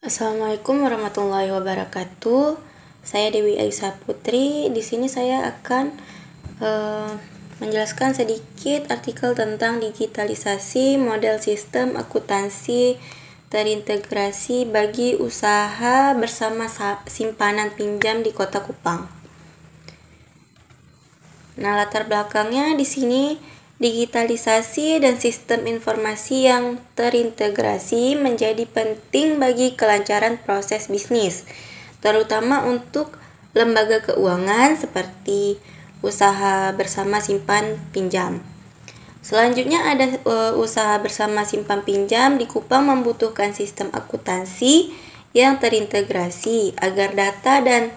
Assalamualaikum warahmatullahi wabarakatuh. Saya Dewi Aisyah Putri. Di sini saya akan menjelaskan sedikit artikel tentang digitalisasi model sistem akuntansi terintegrasi bagi usaha bersama simpanan pinjam di Kota Kupang. Nah, latar belakangnya di sini digitalisasi dan sistem informasi yang terintegrasi menjadi penting bagi kelancaran proses bisnis, terutama untuk lembaga keuangan seperti usaha bersama simpan pinjam. Selanjutnya ada usaha bersama simpan pinjam di Kupang membutuhkan sistem akuntansi yang terintegrasi agar data dan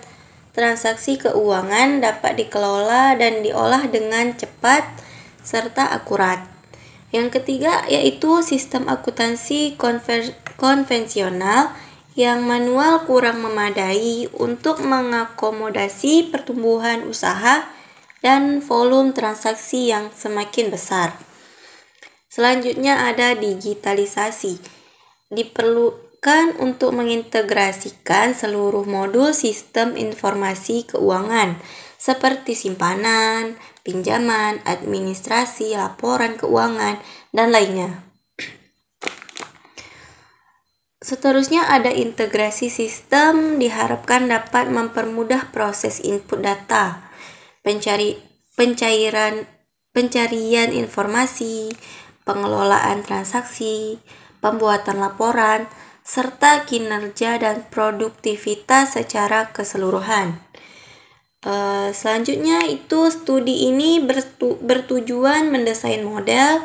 transaksi keuangan dapat dikelola dan diolah dengan cepat serta akurat. Yang ketiga yaitu sistem akuntansi konvensional yang manual kurang memadai untuk mengakomodasi pertumbuhan usaha dan volume transaksi yang semakin besar. Selanjutnya ada digitalisasi. Diperlukan untuk mengintegrasikan seluruh modul sistem informasi keuangan seperti simpanan, pinjaman, administrasi, laporan keuangan, dan lainnya. Seterusnya ada integrasi sistem diharapkan dapat mempermudah proses input data, pencarian informasi, pengelolaan transaksi, pembuatan laporan, serta kinerja dan produktivitas secara keseluruhan. Selanjutnya itu studi ini bertujuan mendesain model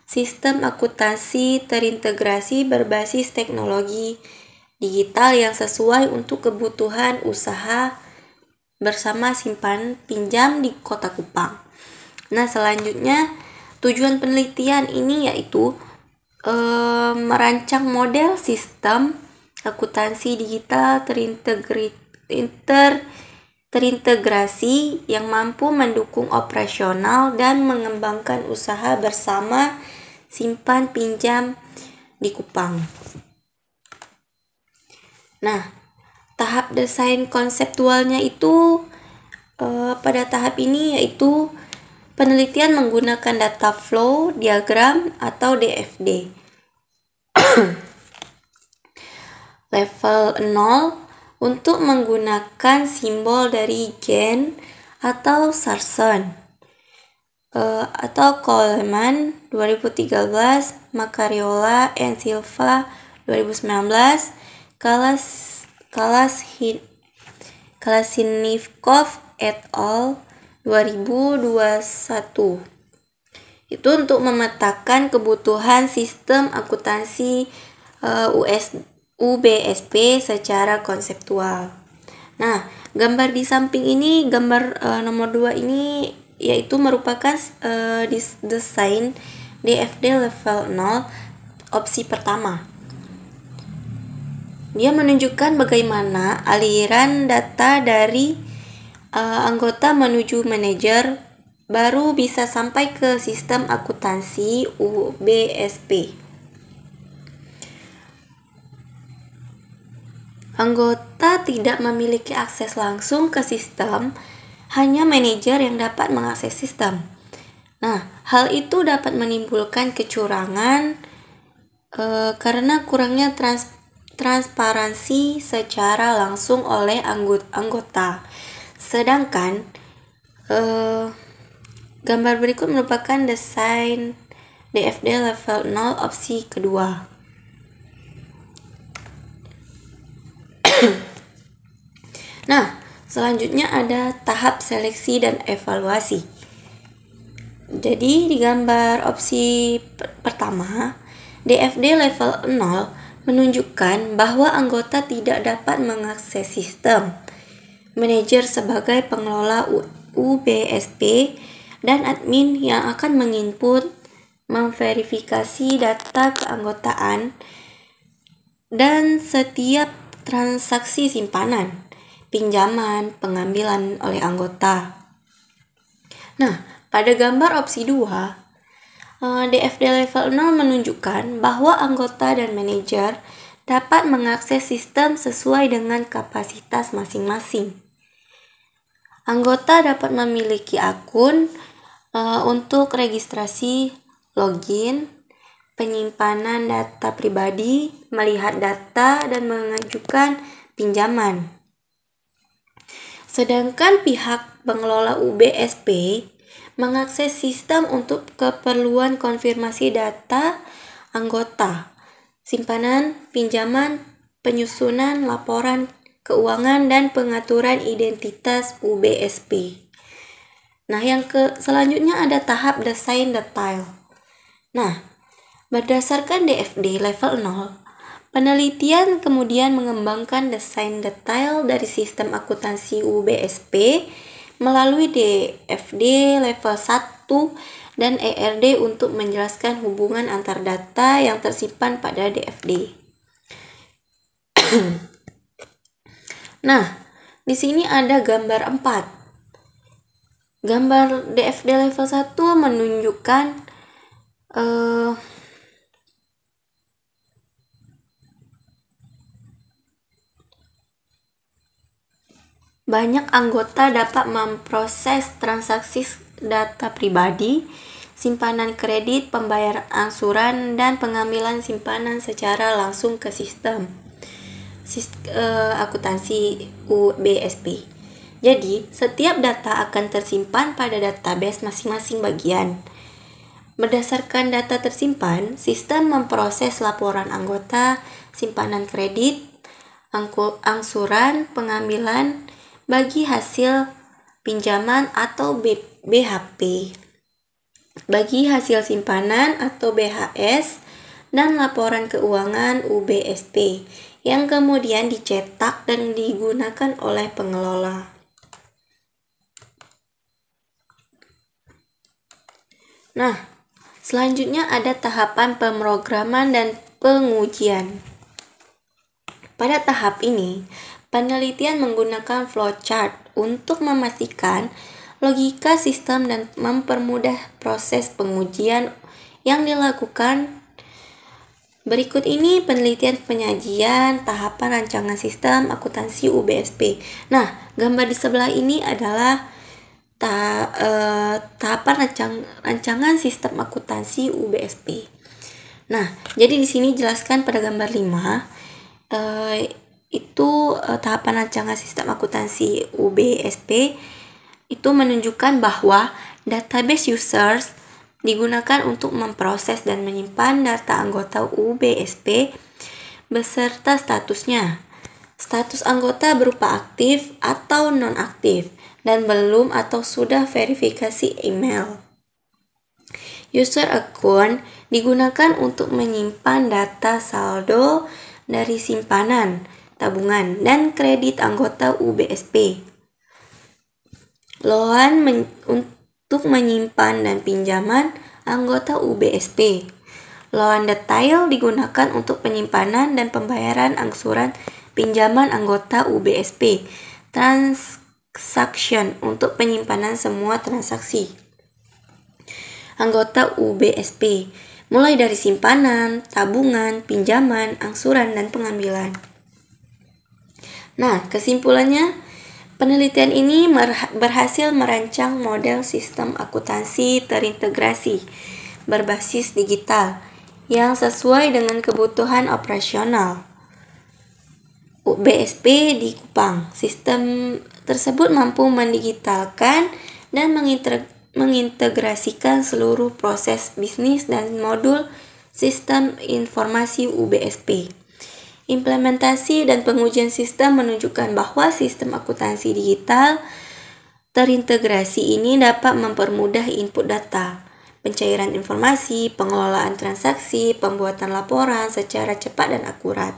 sistem akuntansi terintegrasi berbasis teknologi digital yang sesuai untuk kebutuhan usaha bersama simpan pinjam di Kota Kupang. Nah, selanjutnya tujuan penelitian ini yaitu merancang model sistem akuntansi digital terintegrasi yang mampu mendukung operasional dan mengembangkan usaha bersama simpan pinjam di Kupang. Nah, tahap desain konseptualnya itu pada tahap ini yaitu penelitian menggunakan data flow diagram atau DFD. Level 0 untuk menggunakan simbol dari Gantt atau Sarson atau Coleman 2013, Macariola and Silva 2019, Kalashnikov et al 2021. Itu untuk memetakan kebutuhan sistem akuntansi UBSP secara konseptual. Nah, gambar di samping ini, gambar nomor 2 ini yaitu merupakan desain DFD level 0 opsi pertama. Dia menunjukkan bagaimana aliran data dari anggota menuju manajer baru bisa sampai ke sistem akuntansi UBSP. Anggota tidak memiliki akses langsung ke sistem, hanya manajer yang dapat mengakses sistem. Nah, hal itu dapat menimbulkan kecurangan karena kurangnya transparansi secara langsung oleh anggota. Sedangkan gambar berikut merupakan desain DFD level 0 opsi kedua. Nah, selanjutnya ada tahap seleksi dan evaluasi. Jadi di gambar opsi pertama, DFD level 0 menunjukkan bahwa anggota tidak dapat mengakses sistem. Manajer sebagai pengelola UBSP dan admin yang akan menginput, memverifikasi data keanggotaan dan setiap transaksi simpanan, pinjaman, pengambilan oleh anggota. Nah, pada gambar opsi 2, DFD level 0 menunjukkan bahwa anggota dan manajer dapat mengakses sistem sesuai dengan kapasitas masing-masing. Anggota dapat memiliki akun untuk registrasi, login, penyimpanan data pribadi, melihat data, dan mengajukan pinjaman. Sedangkan pihak pengelola UBSP mengakses sistem untuk keperluan konfirmasi data anggota, simpanan, pinjaman, penyusunan laporan keuangan, dan pengaturan identitas UBSP. Nah, yang selanjutnya ada tahap desain detail. Nah, berdasarkan DFD level 0, penelitian kemudian mengembangkan desain detail dari sistem akuntansi UBSP melalui DFD level 1 dan ERD untuk menjelaskan hubungan antar data yang tersimpan pada DFD. Nah, di sini ada gambar 4. Gambar DFD level 1 menunjukkan banyak anggota dapat memproses transaksi data pribadi, simpanan kredit, pembayaran angsuran, dan pengambilan simpanan secara langsung ke sistem akuntansi UBSP. Jadi, setiap data akan tersimpan pada database masing-masing bagian. Berdasarkan data tersimpan, sistem memproses laporan anggota, simpanan kredit, angsuran, pengambilan, bagi hasil pinjaman atau BHP, bagi hasil simpanan atau BHS, dan laporan keuangan UBSP yang kemudian dicetak dan digunakan oleh pengelola. Nah, selanjutnya ada tahapan pemrograman dan pengujian. Pada tahap ini, penelitian menggunakan flowchart untuk memastikan logika sistem dan mempermudah proses pengujian yang dilakukan. Berikut ini penelitian penyajian tahapan rancangan sistem akuntansi UBSP. Nah, gambar di sebelah ini adalah tahapan rancangan sistem akuntansi UBSP. Nah, jadi di sini jelaskan pada gambar 5 tahapan rancangan sistem akuntansi UBSP itu menunjukkan bahwa database users digunakan untuk memproses dan menyimpan data anggota UBSP beserta statusnya. Status anggota berupa aktif atau non-aktif dan belum atau sudah verifikasi email. User account digunakan untuk menyimpan data saldo dari simpanan, tabungan, dan kredit anggota UBSP. Loan untuk menyimpan dan pinjaman anggota UBSP. Loan detail digunakan untuk penyimpanan dan pembayaran angsuran pinjaman anggota UBSP. Transaction untuk penyimpanan semua transaksi anggota UBSP, mulai dari simpanan, tabungan, pinjaman, angsuran, dan pengambilan. Nah, kesimpulannya, penelitian ini berhasil merancang model sistem akuntansi terintegrasi berbasis digital yang sesuai dengan kebutuhan operasional UBSP di Kupang. Sistem tersebut mampu mendigitalkan dan mengintegrasikan seluruh proses bisnis dan modul sistem informasi UBSP. Implementasi dan pengujian sistem menunjukkan bahwa sistem akuntansi digital terintegrasi ini dapat mempermudah input data, pencairan informasi, pengelolaan transaksi, pembuatan laporan secara cepat dan akurat.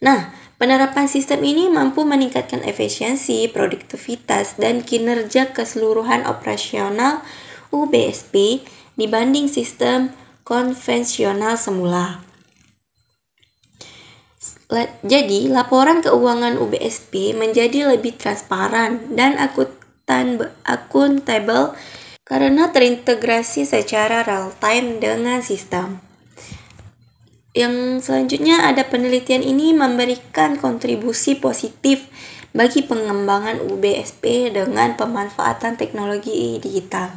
Nah, penerapan sistem ini mampu meningkatkan efisiensi, produktivitas, dan kinerja keseluruhan operasional UBSP dibanding sistem konvensional semula. Jadi, laporan keuangan UBSP menjadi lebih transparan dan akuntabel karena terintegrasi secara real-time dengan sistem. Yang selanjutnya ada penelitian ini memberikan kontribusi positif bagi pengembangan UBSP dengan pemanfaatan teknologi digital.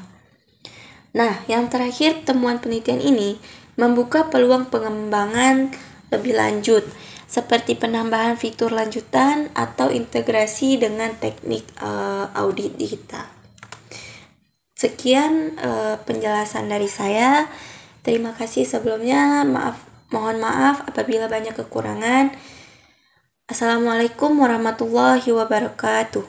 Nah, yang terakhir, temuan penelitian ini membuka peluang pengembangan lebih lanjut, seperti penambahan fitur lanjutan atau integrasi dengan teknik audit digital. Sekian penjelasan dari saya. Terima kasih sebelumnya. Mohon maaf apabila banyak kekurangan. Assalamualaikum warahmatullahi wabarakatuh.